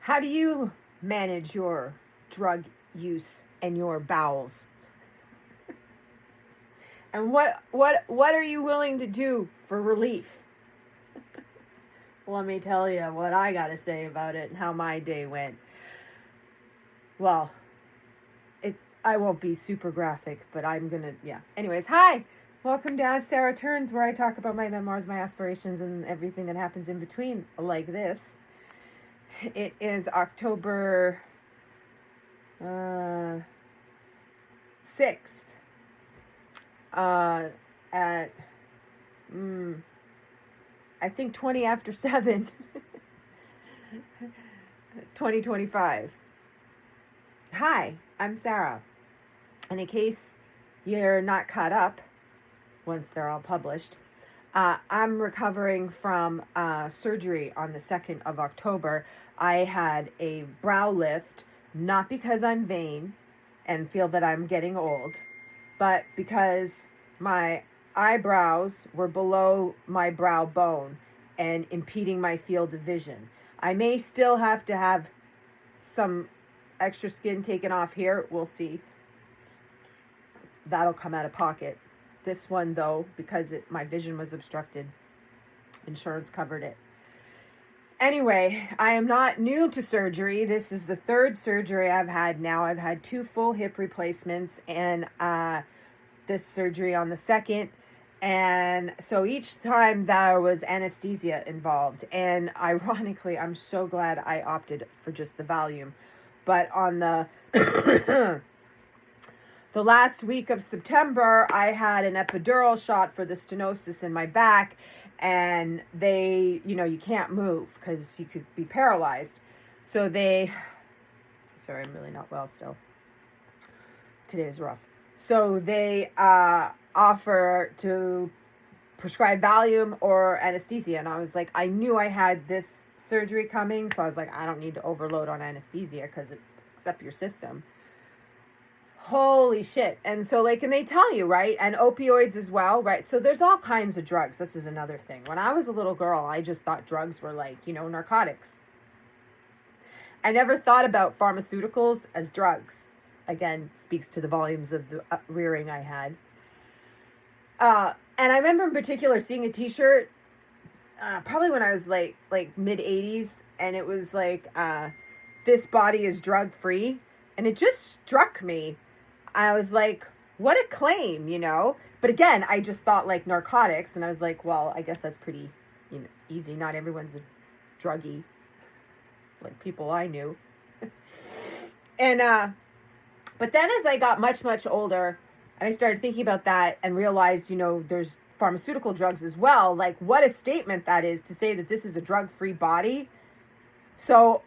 How do you manage your drug use and your bowels? And what are you willing to do for relief? Let me tell you what I got to say about it and how my day went. Well, I won't be super graphic, but I'm going to, yeah. Anyways, hi. Welcome to As Sarah Turns, where I talk about my memoirs, my aspirations, and everything that happens in between, like this. It is October 6th at, I think 20 after 7, 2025. Hi, I'm Sarah. And in case you're not caught up, once they're all published, I'm recovering from surgery on the 2nd of October. I had a brow lift, not because I'm vain and feel that I'm getting old, but because my eyebrows were below my brow bone and impeding my field of vision. I may still have to have some extra skin taken off here. We'll see. That'll come out of pocket. This one, though, because my vision was obstructed, insurance covered it. Anyway, I am not new to surgery. This is the third surgery I've had now. I've had 2 full hip replacements and this surgery on the 2nd. And so each time there was anesthesia involved. And ironically, I'm so glad I opted for just the Valium. But on the the last week of September, I had an epidural shot for the stenosis in my back. And they, you can't move because you could be paralyzed. So sorry, I'm really not well still. Today is rough. So they offer to prescribe Valium or anesthesia. And I was like, I knew I had this surgery coming. So I was like, I don't need to overload on anesthesia because it picks up your system. Holy shit. And so and they tell you, right? And opioids as well, right? So there's all kinds of drugs. This is another thing. When I was a little girl, I just thought drugs were narcotics. I never thought about pharmaceuticals as drugs. Again, speaks to the volumes of the rearing I had. And I remember in particular seeing a t-shirt, probably when I was like mid 80s. And it was this body is drug free. And it just struck me. I was like, what a claim, But again, I just thought narcotics. And I was like, well, I guess that's pretty easy. Not everyone's a druggie like people I knew. And, but then as I got much, much older and I started thinking about that and realized, there's pharmaceutical drugs as well. What a statement that is to say that this is a drug-free body. So,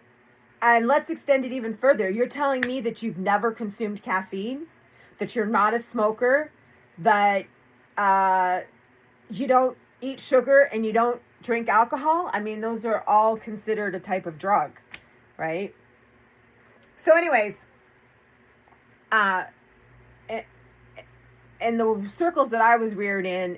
and let's extend it even further. You're telling me that you've never consumed caffeine, that you're not a smoker, that you don't eat sugar and you don't drink alcohol. I mean, those are all considered a type of drug, right? So anyways, in the circles that I was reared in,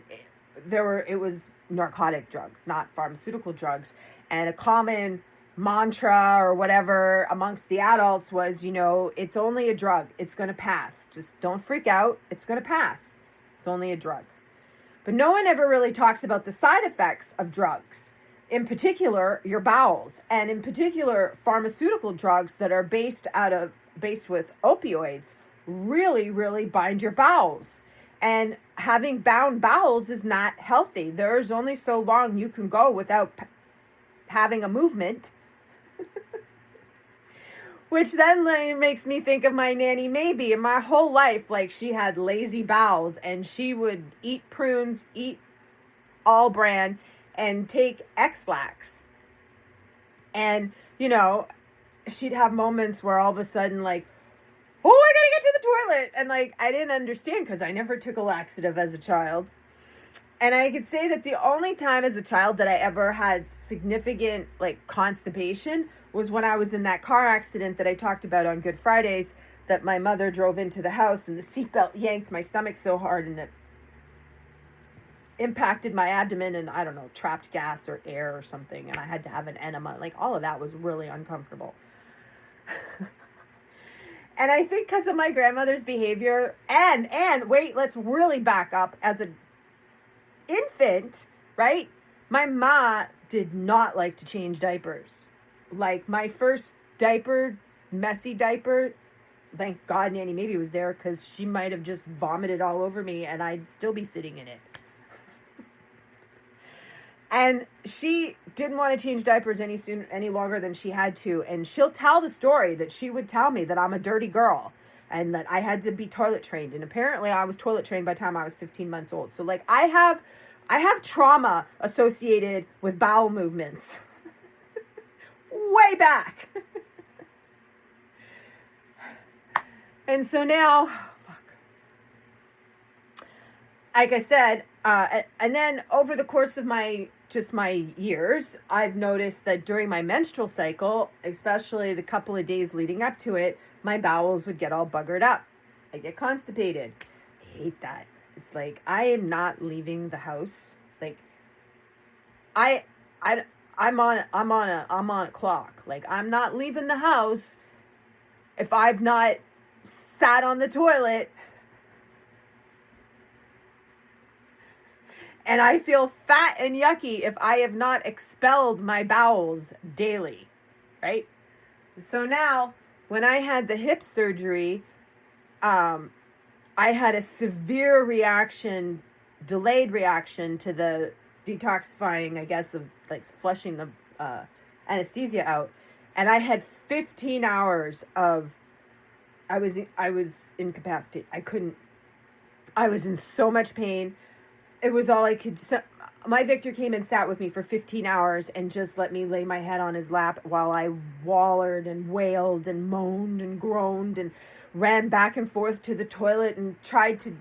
it was narcotic drugs, not pharmaceutical drugs. And a common mantra or whatever amongst the adults was, it's only a drug. It's going to pass. Just don't freak out. It's going to pass. It's only a drug. But no one ever really talks about the side effects of drugs. In particular, your bowels. And in particular, pharmaceutical drugs that are based with opioids really, really bind your bowels. And having bound bowels is not healthy. There's only so long you can go without having a movement. Which then makes me think of my Nanny Maybe. In my whole life, she had lazy bowels and she would eat prunes, eat all bran, and take X-Lax. And, she'd have moments where all of a sudden, oh, I gotta get to the toilet. And, I didn't understand because I never took a laxative as a child. And I could say that the only time as a child that I ever had significant, constipation was when I was in that car accident that I talked about on Good Fridays, that my mother drove into the house and the seatbelt yanked my stomach so hard and it impacted my abdomen and, I don't know, trapped gas or air or something. And I had to have an enema. Like, all of that was really uncomfortable. And I think because of my grandmother's behavior and wait, let's really back up. As an infant, right? My ma did not like to change diapers. Like, my first diaper, messy diaper, thank God Nanny maybe was there, because she might have just vomited all over me and I'd still be sitting in it. And she didn't want to change diapers any longer than she had to. And she'll tell the story that she would tell me that I'm a dirty girl and that I had to be toilet trained. And apparently I was toilet trained by the time I was 15 months old. So, like, I have trauma associated with bowel movements. Way back. And so now, like I said, and then over the course of my years, I've noticed that during my menstrual cycle, especially the couple of days leading up to it, my bowels would get all buggered up. I get constipated. I hate that. It's like, I am not leaving the house. Like, I'm on a clock. Like, I'm not leaving the house if I've not sat on the toilet. And I feel fat and yucky if I have not expelled my bowels daily, right? So now, when I had the hip surgery, I had a severe reaction, delayed reaction to the detoxifying, I guess, of like flushing the anesthesia out. And I had 15 hours of, I was incapacitated. I was in so much pain. It was all I could. My Victor came and sat with me for 15 hours and just let me lay my head on his lap while I wallered and wailed and moaned and groaned and ran back and forth to the toilet and tried to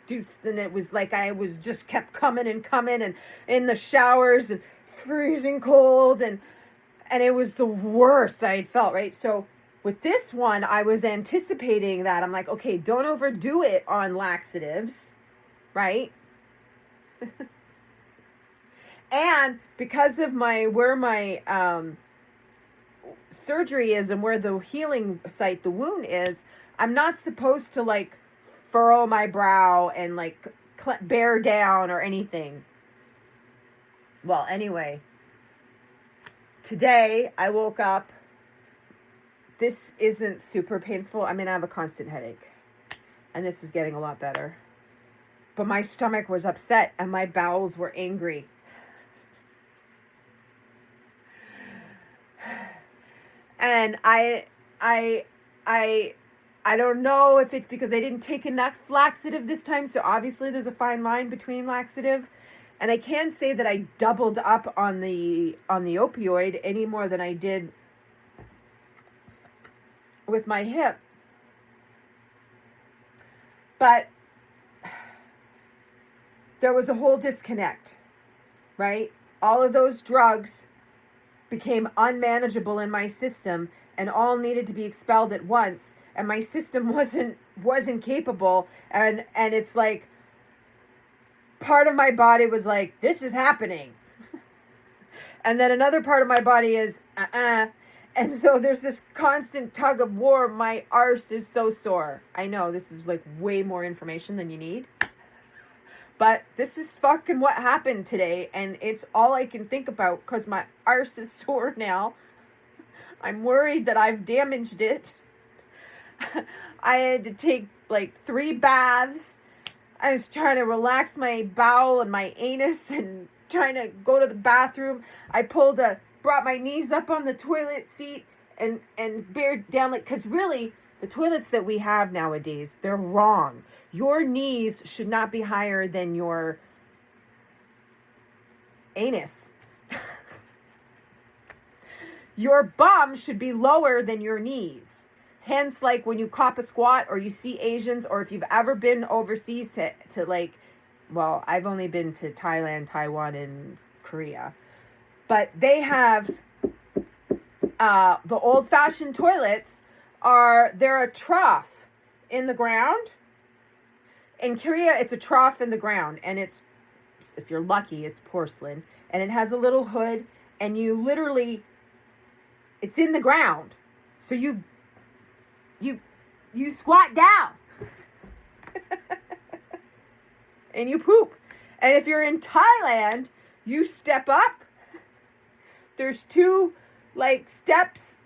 do. And it was like I was just kept coming and in the showers and freezing cold and it was the worst I had felt, right? So with this one, I was anticipating that. I'm like, okay, don't overdo it on laxatives, right? And because of where my surgery is and where the healing site, the wound is, I'm not supposed to like furrow my brow and like bear down or anything. Well, anyway, today I woke up. This isn't super painful. I mean, I have a constant headache, and this is getting a lot better. But my stomach was upset and my bowels were angry. And I don't know if it's because I didn't take enough laxative this time. So obviously there's a fine line between laxative. And I can't say that I doubled up on the opioid any more than I did with my hip. But there was a whole disconnect, right? All of those drugs became unmanageable in my system and all needed to be expelled at once. And my system wasn't capable. And it's like, part of my body was like, this is happening. And then another part of my body is, And so there's this constant tug of war. My arse is so sore. I know this is like way more information than you need. But this is fucking what happened today. And it's all I can think about because my arse is sore now. I'm worried that I've damaged it. I had to take like 3 baths. I was trying to relax my bowel and my anus and trying to go to the bathroom. I brought my knees up on the toilet seat and bared down, like, because really the toilets that we have nowadays, they're wrong. Your knees should not be higher than your anus. Your bum should be lower than your knees. Hence, like when you cop a squat or you see Asians, or if you've ever been overseas to like, well, I've only been to Thailand, Taiwan, and Korea. But they have the old-fashioned toilets they're a trough in the ground. In Korea, it's a trough in the ground, and it's if you're lucky, it's porcelain. And it has a little hood, and you literally, it's in the ground. So you squat down. And you poop. And if you're in Thailand, you step up. There's two like steps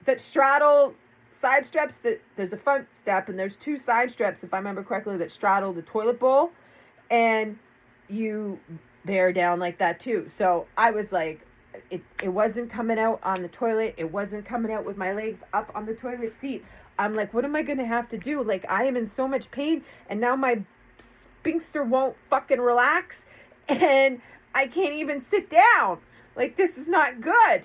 that straddle, side steps, that there's a front step and there's two side steps, if I remember correctly, that straddle the toilet bowl, and you bear down like that too. So I was like, it wasn't coming out on the toilet. It wasn't coming out with my legs up on the toilet seat. I'm like, what am I going to have to do? Like, I am in so much pain, and now my sphincter won't fucking relax, and I can't even sit down. Like, this is not good.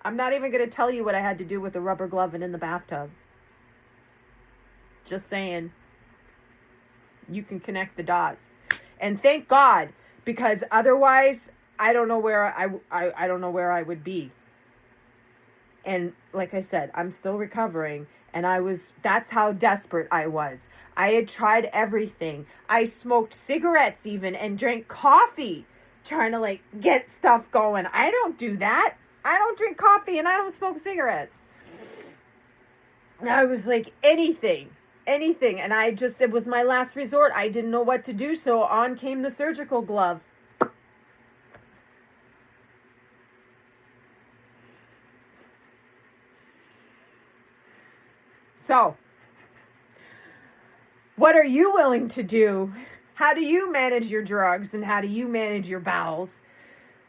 I'm not even going to tell you what I had to do with a rubber glove and in the bathtub. Just saying. You can connect the dots. And thank God, because otherwise, I don't know where I don't know where I would be. And like I said, I'm still recovering, and that's how desperate I was. I had tried everything. I smoked cigarettes even and drank coffee, trying to like get stuff going. I don't do that. I don't drink coffee and I don't smoke cigarettes. And I was like, anything. And it was my last resort. I didn't know what to do. So on came the surgical glove. So, what are you willing to do? How do you manage your drugs, and how do you manage your bowels?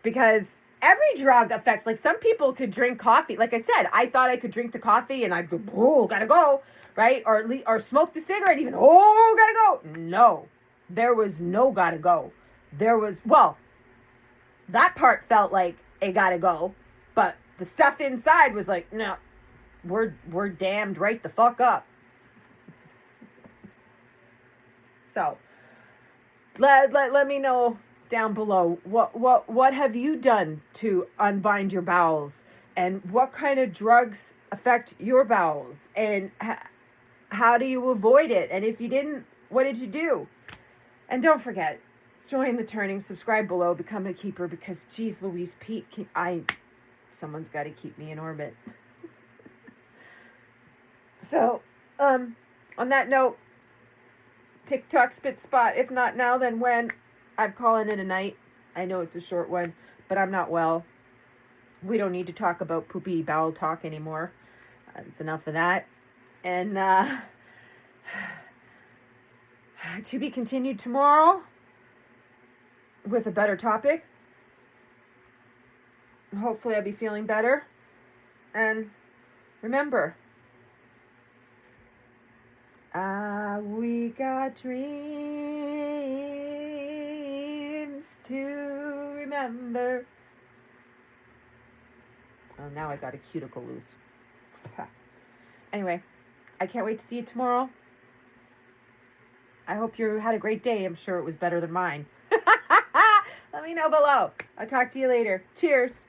Because every drug affects, like, some people could drink coffee. Like I said, I thought I could drink the coffee and I'd go, oh, gotta go, right? Or smoke the cigarette even, oh, gotta go. No, there was no gotta go. That part felt like it gotta go, but the stuff inside was like, no, we're damned right the fuck up. So, let me know down below, what have you done to unbind your bowels, and what kind of drugs affect your bowels, and how do you avoid it? And if you didn't, what did you do? And don't forget, join the turning, subscribe below, become a keeper, because geez Louise, Pete, someone's got to keep me in orbit. So, on that note, TikTok spit spot. If not now, then when? I'm calling it a night. I know it's a short one, but I'm not well. We don't need to talk about poopy bowel talk anymore. It's enough of that. And to be continued tomorrow with a better topic. Hopefully I'll be feeling better. And remember, we got dreams to remember. Oh, now I got a cuticle loose. Anyway, I can't wait to see you tomorrow. I hope you had a great day. I'm sure it was better than mine. Let me know below. I'll talk to you later. Cheers.